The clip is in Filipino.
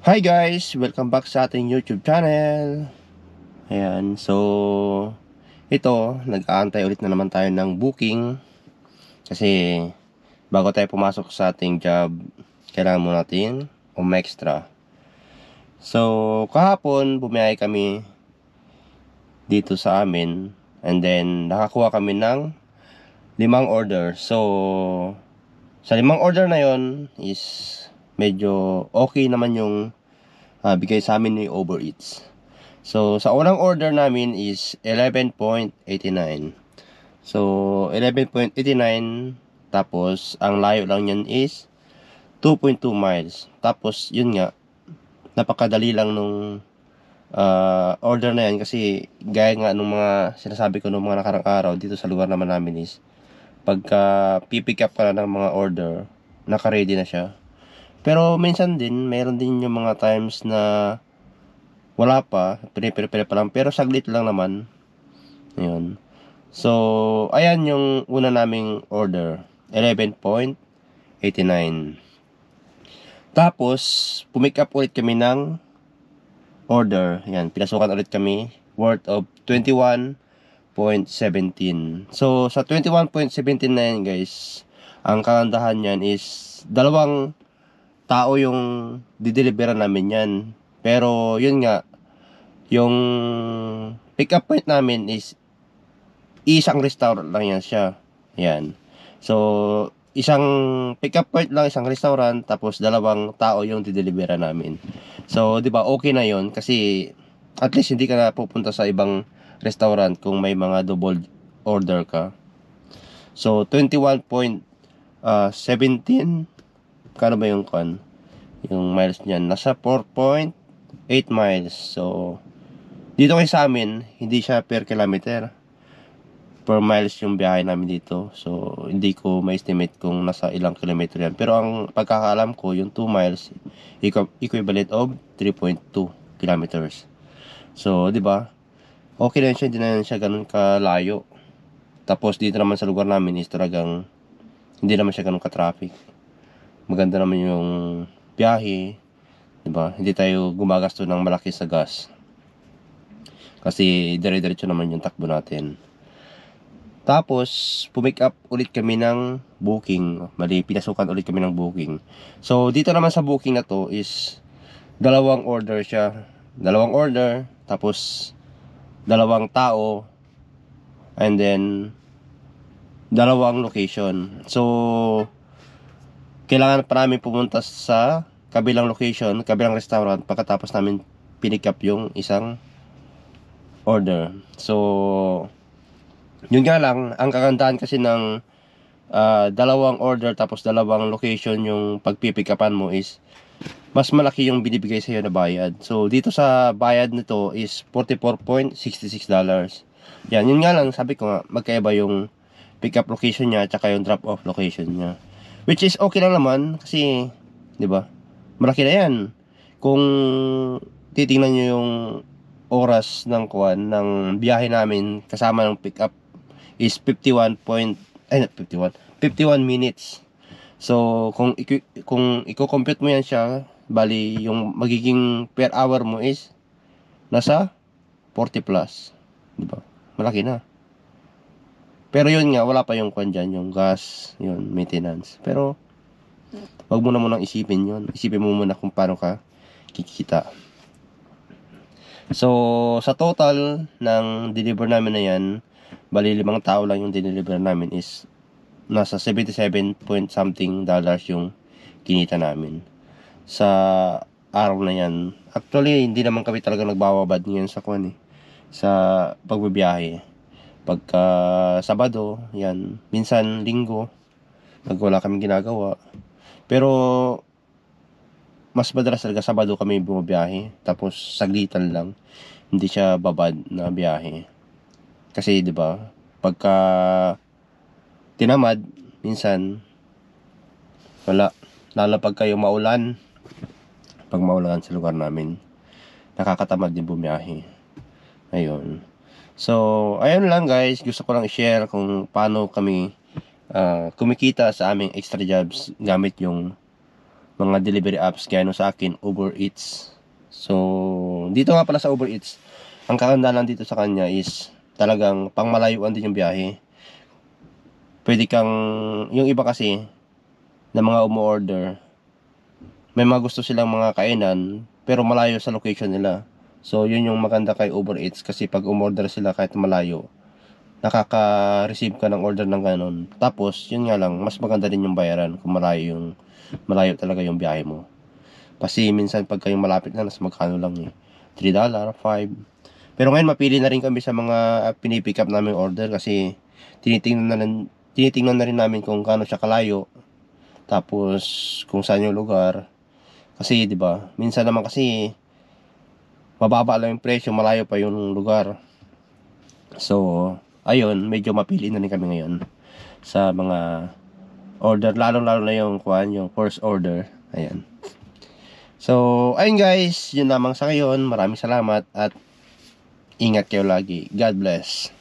Hi guys! Welcome back sa ating YouTube channel. Ayan, so ito, nag-aantay ulit na naman tayo ng booking. Kasi bago tayo pumasok sa ating job, kailangan mo natin extra. So kahapon, bumiyahe kami dito sa amin. And then nakakuha kami ng 5 order. So sa 5 order na yon is medyo okay naman yung bigay sa amin ni Uber Eats. So, sa unang order namin is 11.89. So, 11.89. Tapos, ang layo lang yan is 2.2 miles. Tapos, yun nga, napakadali lang nung order na yan. Kasi, gaya nga nung mga sinasabi ko nung mga nakarang araw, dito sa lugar naman namin is, pagka pipick up ka na ng mga order, naka-ready na siya. Pero, minsan din, meron din yung mga times na wala pa, pinipili pa lang, pero saglit lang naman. Ayun. So, ayan yung una naming order, 11.89. Tapos, pumick up ulit kami ng order. Ayan, pinasukan ulit kami, worth of 21.17. So, sa 21.17 na yan, guys, ang kagandahan yan is, dalawang tao yung dideliveran namin yan. Pero, yun nga, yung pick up point namin is isang restaurant lang yan siya. Yan. So, isang pick up point lang, isang restaurant, tapos dalawang tao yung dideliveran namin. So, di ba, okay na yon kasi at least hindi ka na pupunta sa ibang restaurant kung may mga double order ka. So, 21.17, kano ba yung yung miles niyan? Nasa 4.8 miles. So, dito kay sa amin, hindi siya per kilometer. Per miles yung biyahe namin dito. So, hindi ko ma-estimate kung nasa ilang kilometer yan. Pero ang pagkakaalam ko, yung 2 miles, equivalent of 3.2 kilometers. So, di ba? Okay na siya, hindi na siya ganun kalayo. Tapos, dito naman sa lugar namin is talagang hindi naman siya ganun ka-traffic. Maganda naman yung biyahe. Di ba? Hindi tayo gumagasto ng malaki sa gas. Kasi dire-diretso naman yung takbo natin. Tapos, pumick up ulit kami ng booking. Pinasukan ulit kami ng booking. So, dito naman sa booking na to is dalawang order siya. Dalawang order, tapos dalawang tao, and then dalawang location. So, kailangan pa namin pumunta sa kabilang location, kabilang restaurant, pagkatapos namin pinick up yung isang order. So, yun nga lang, ang kagandahan kasi ng dalawang order tapos dalawang location yung pagpipikapan mo is mas malaki yung binibigay sa iyo na bayad. So, dito sa bayad nito is $44.66. Yan, yun nga lang, sabi ko nga, magkaiba yung pick up location niya at yung drop off location niya. Which is okay lang naman kasi, di ba? Malaki na yan. Kung titingnan niyo yung oras ng biyahe namin kasama ng pick up is 51 minutes. So, kung i-compute mo yan siya, bali yung magiging per hour mo is nasa 40 plus, di ba? Malaki na. Pero yun nga, wala pa yung dyan, yung gas, yun, maintenance. Pero, wag mo na munang isipin yun. Isipin mo muna kung paano ka kikita. So, sa total ng deliver namin na yan, bali 5 tao lang yung deliver namin is nasa 77 point something dollars yung kinita namin sa araw na yan. Actually, hindi naman kami talaga nagbababad ngayon sa sa pagbibiyahe. Pagka Sabado, yan, minsan Linggo, wala kami ginagawa. Pero mas madalas talaga Sabado kami bumabiyahe, tapos saglitan lang, hindi siya babad na biyahe. Kasi 'di ba, pagka tinamad, minsan wala, lalo pag kayo maulan. Pag maulan sa lugar namin, nakakatamad din bumiyahe. Ayun. So, ayun lang guys, gusto ko lang i-share kung paano kami kumikita sa aming extra jobs gamit yung mga delivery apps kaya sa akin Uber Eats. So dito nga pala sa Uber Eats, ang kagandahan lang dito sa kanya is talagang pangmalayuan din yung biyahe. Pwede kang, yung iba kasi na mga umu-order, may mga gusto silang mga kainan pero malayo sa location nila. So yun yung maganda kay Uber Eats, kasi pag umorder sila kahit malayo, nakaka-receive ka ng order ng ganun. Tapos yun nga lang, mas maganda din yung bayaran kung malayo talaga yung biyahe mo. Kasi minsan pag kayong malapit na, mas magkano lang eh, $3, $5. Pero ngayon mapili na rin kami sa mga pinipick up namin order, kasi tinitingnan na rin namin kung gaano siya kalayo, tapos kung saan yung lugar. Kasi 'di ba, minsan naman kasi mababa lang yung presyo, malayo pa yung lugar. So ayun, medyo mapili na rin kami ngayon sa mga order, lalo na yung first order. Ayan. So ayun guys, yun lamang sa ngayon. Maraming salamat at ingat kayo lagi. God bless.